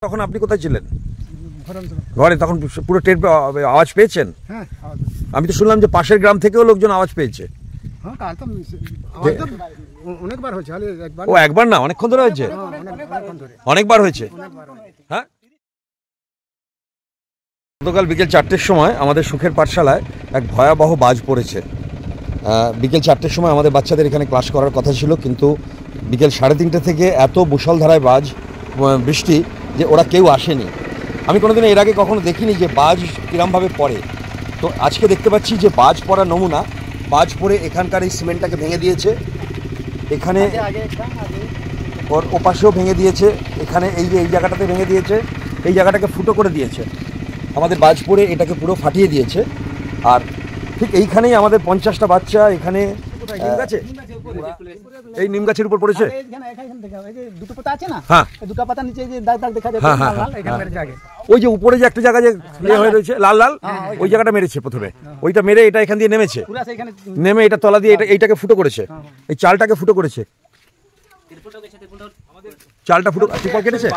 তখন আপনি কোথায় ছিলেন? ঘরে। তখন পুরো টের আওয়াজ পেয়েছেন? হ্যাঁ, আমি তো শুনলাম যে পাশের গ্রাম থেকেও লোকজন আওয়াজ পেয়েছে। হ্যাঁ, কাল তো অনেকবার হয়েছে। ও একবার না, অনেকক্ষণ ধরে হয়েছে? অনেকবার হয়েছে। হ্যাঁ, গতকাল বিকেল 4টের সময় আমাদের সুখের পাঠশালায় এক ভয়াবহ বাজ পড়েছে। বিকেল 4টের সময় আমাদের বাচ্চাদের এখানে ক্লাস করার কথা ছিল, কিন্তু বিকেল 3:30 থেকে এত মুষলধারায় বাজ বৃষ্টি যে ওরা কেউ আসেনি। আমি কোনোদিন এর আগে কখনো দেখিনি যে বাজ কিরমভাবে পড়ে। তো আজকে দেখতে পাচ্ছি যে বাজ পড়ার নমুনা। বাজ পড়ে এখানকার এই সিমেন্টটাকে ভেঙে দিয়েছে, এখানে ওর ওপাশেও ভেঙে দিয়েছে, এখানে এই যে এই জায়গাটাতে ভেঙে দিয়েছে, এই জায়গাটাকে ফুটো করে দিয়েছে। আমাদের বাজ পড়ে এটাকে পুরো ফাটিয়ে দিয়েছে। আর ঠিক এইখানেই আমাদের 50টা বাচ্চা এখানে নিম গাছে, এই নিম গাছের উপর পড়েছে। দুটো পাতা আছে না, হ্যাঁ, দুটো পাতা নিচে যে দাগ দাগ দেখা যাচ্ছে, ওই যে উপরে যে একটা জায়গা যে হয়ে রয়েছে লাল লাল, ওই জায়গাটা মেরেছে প্রথমে। ওইটা মেরে এটা এখান দিয়ে নেমেছে, নেমে এটা তলা দিয়ে এইটাকে ফুটো করেছে, এই চালটাকে ফুটো করেছে। চালটা ফুটো ত্রিপল কেটেছে,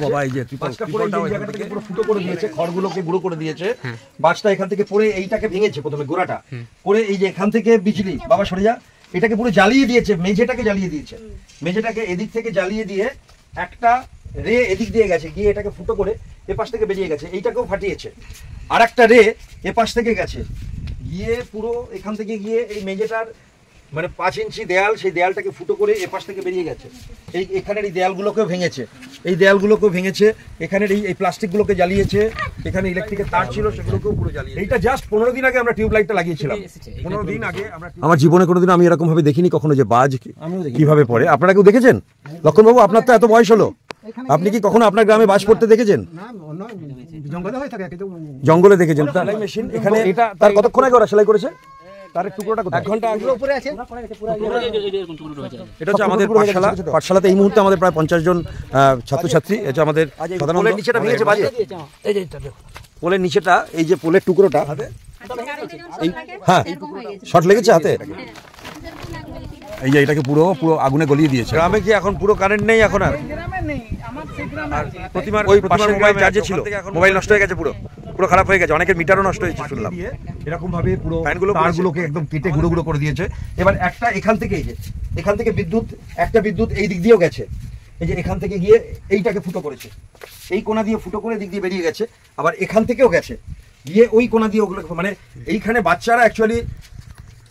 বাবা এই যে ত্রিপলটা ওই জায়গাটাকে পুরো ফুটো করে দিয়েছে, খড়গুলোকে গুঁড়ো করে দিয়েছে। বাজটা এখান থেকে পড়ে এইটাকে ভেঙেছে প্রথমে, গোড়াটা পড়ে এই যে এখান থেকে বিজলি, বাবা সরে যা, এটাকে পুরো জ্বালিয়ে দিয়েছে, মেঝেটাকে জ্বালিয়ে দিয়েছে। মেঝেটাকে এদিক থেকে জ্বালিয়ে দিয়ে একটা রে এদিক দিয়ে গেছে, গিয়ে এটাকে ফুটো করে এপাশ থেকে বেরিয়ে গেছে, এইটাকেও ফাটিয়েছে। আর একটা রে এপাশ থেকে গেছে, গিয়ে পুরো এখান থেকে গিয়ে এই মেঝেটার মানে 5 ইঞ্চি দেয়াল, সেই দেয়ালটাকে ফুটো করে এপাশ থেকে বেরিয়ে গেছে। এই এখানের এই দেয়ালগুলোকেও ভেঙেছে, এই দেয়ালগুলোকেও ভেঙেছে, এখানের এই প্লাস্টিকগুলোকে জ্বালিয়েছে, এখানে ইলেকট্রিকের তার ছিল সেগুলোকেও পুরো জ্বালিয়েছে। এইটা জাস্ট 15 দিন আগে আমরা টিউব লাইটটা লাগিয়েছিলাম। 15 দিন আগে আমার জীবনে কোনোদিন আমি এরকম ভাবে দেখিনি কখনো যে বাজ কিভাবে পড়ে। আপনারা কেউ দেখেছেন? লক্ষণবাবু, আপনার তো এত বয়স হলো, আপনি কি কখনো আপনার গ্রামে বাজ পড়তে দেখেছেন? জঙ্গলে দেখেছেন? সেলাই মেশিন এখানে, এটা তার কতক্ষণ আগে ওরা সেলাই করেছে? তার টুকরোটা 1 ঘন্টা আগে উপরে আছে। এটা হচ্ছে আমাদের পাঠশালা। পাঠশালাতে এই মুহূর্তে আমাদের প্রায় 50 জন ছাত্রছাত্রী। এটা আমাদের পোলের নিচেটা ভেঙেছে বাজে, এই যে এটা দেখো পোলের নিচেটা, এই যে পোলের টুকরোটা হাতে, হ্যাঁ শর্ট লেগেছে হাতে, এই যে এটাকে পুরো পুরো আগুনে গলিয়ে দিয়েছে। গ্রামে কি এখন পুরো কারেন্ট নেই? এখন আর প্রতিমার ওই পাশের মোবাইল চার্জে ছিল, মোবাইল নষ্ট হয়ে গেছে, পুরো পুরো খারাপ হয়ে গেছে, অনেকের মিটারও নষ্ট হয়েছে শুনলাম। এরকম ভাবে পুরো তারগুলোকে একদম কেটে গুঁড়ো গুঁড়ো করে দিয়েছে। এবার একটা এখান থেকে, এই যে এখান থেকে বিদ্যুৎ, একটা বিদ্যুৎ এই দিক দিয়েও গেছে, এই যে এখান থেকে গিয়ে এইটাকে ফুটো করেছে, এই কোণা দিয়ে ফুটো করে দিক দিয়ে বেরিয়ে গেছে। আবার এখান থেকেও গেছে গিয়ে ওই কোণা দিয়ে ওগুলো, মানে এইখানে বাচ্চারা অ্যাকচুয়ালি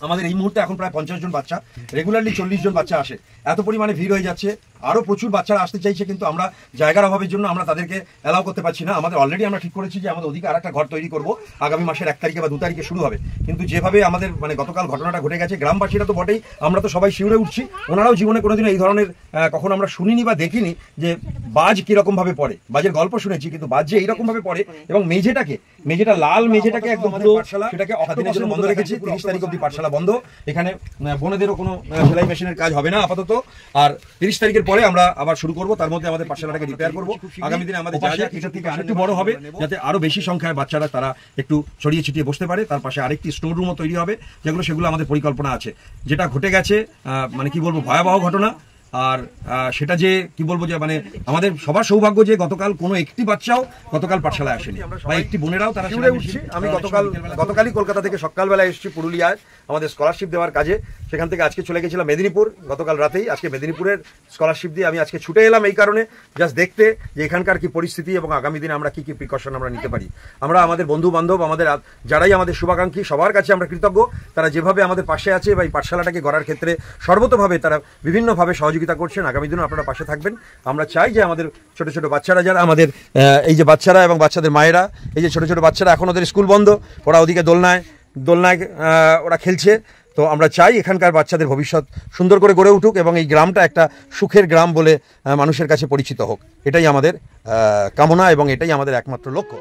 আমাদের এই মুহূর্তে এখন প্রায় 50 জন বাচ্চা, রেগুলারলি 40 জন বাচ্চা আসে। এত পরিমাণে ভিড় হয়ে যাচ্ছে, আরও প্রচুর বাচ্চারা আসতে চাইছে, কিন্তু আমরা জায়গার অভাবের জন্য আমরা তাদেরকে অ্যালাউ করতে পারছি না। আমাদের অলরেডি আমরা ঠিক করেছি যে আমাদের ওদিকে আরেকটা ঘর তৈরি করব, আগামী মাসের 1 তারিখে বা 2 তারিখে শুরু হবে। কিন্তু যেভাবে আমাদের মানে গতকাল ঘটনাটা ঘটে গেছে, গ্রামবাসীরা তো বটেই, আমরা তো সবাই শিউরে উঠছি। ওনারাও জীবনে কোনোদিন এই ধরনের কখনো আমরা শুনিনি বা দেখিনি যে বাজ কিরকম ভাবে পড়ে। বাজের গল্প শুনেছি, কিন্তু বাজ যে এইরকম ভাবে পড়ে, এবং মেঝেটা লাল মেঝেটাকে একদম পুরো সেটাকে অদিনের জন্য বন্ধ রেখেছি। 30 তারিখ অব্দি পাঠশালা বন্ধ। এখানে বোনেদেরও কোনো সেলাই মেশিনের কাজ হবে না আপাতত। আর 30 তারিখের পরে আমরা আবার শুরু করবো। তার মধ্যে আমাদের পাঠশালাটাকে রিপেয়ার করবো। আগামী দিনে আমাদের এটা থেকে আরেকটু বড় হবে, যাতে আরো বেশি সংখ্যায় বাচ্চারা তারা একটু ছড়িয়ে ছিটিয়ে বসতে পারে। তার পাশে আরেকটি স্টোর রুমও তৈরি হবে, সেগুলো আমাদের পরিকল্পনা আছে। যেটা ঘটে গেছে মানে কি বলবো, ভয়াবহ ঘটনা। আর সেটা যে কি বলবো, যে মানে আমাদের সবার সৌভাগ্য যে গতকাল কোনো একটি বাচ্চাও গতকাল পাঠশালায় আসেনি, বা একটি বোনেরাও তারা উঠছি। আমি গতকালই কলকাতা থেকে সকালবেলা এসেছি পুরুলিয়ায় আমাদের স্কলারশিপ দেওয়ার কাজে। সেখান থেকে আজকে চলে গেছিলাম মেদিনীপুর গতকাল রাতেই। আজকে মেদিনীপুরের স্কলারশিপ দিয়ে আমি আজকে ছুটে এলাম এই কারণে, জাস্ট দেখতে যে এখানকার কি পরিস্থিতি এবং আগামী দিনে আমরা কি কি প্রিকশন আমরা নিতে পারি। আমরা আমাদের বন্ধু বান্ধব, আমাদের যারাই আমাদের শুভাকাঙ্ক্ষী, সবার কাছে আমরা কৃতজ্ঞ। তারা যেভাবে আমাদের পাশে আছে বা এই পাঠশালাটাকে গড়ার ক্ষেত্রে সর্বতভাবে তারা বিভিন্নভাবে সহযোগিতা করছেন। আগামী দিনে আপনারা পাশে থাকবেন। আমরা চাই যে আমাদের ছোট ছোট বাচ্চারা, যারা আমাদের এই যে বাচ্চারা এবং বাচ্চাদের মায়েরা, এই যে ছোট ছোট বাচ্চারা, এখন ওদের স্কুল বন্ধ, ওরা ওদিকে দোলনায় ওরা খেলছে। তো আমরা চাই এখানকার বাচ্চাদের ভবিষ্যৎ সুন্দর করে গড়ে উঠুক এবং এই গ্রামটা একটা সুখের গ্রাম বলে মানুষের কাছে পরিচিত হোক। এটাই আমাদের কামনা এবং এটাই আমাদের একমাত্র লক্ষ্য।